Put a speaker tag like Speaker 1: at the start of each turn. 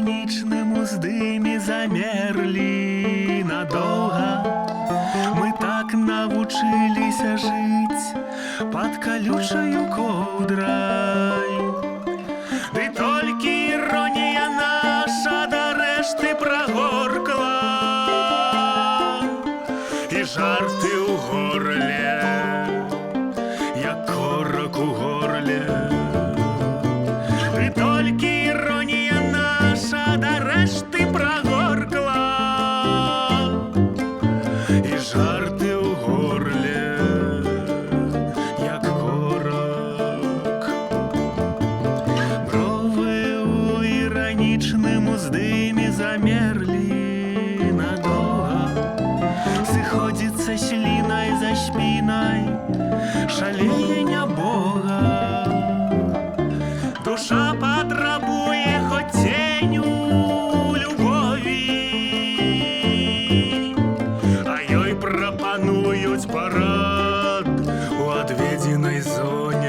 Speaker 1: іранічным уздыме замерлі надолго. Мы так навучыліся жыць под колючаю коўдрай. Ды толькі іронія наша да рэшты прагоркла, і жарты ў горле, як корак у горле. Ды толькі іронія наша да рэшты прагоркла, і жарты ў горле, як корак. Бровы ў іранічным уздыме замерлі надолго. Сыходзіцца слінай за спінай, шалее нябога. Душа патрабуе хоць ценю любові, а ёй прапануюць парад у адведзенай зоне.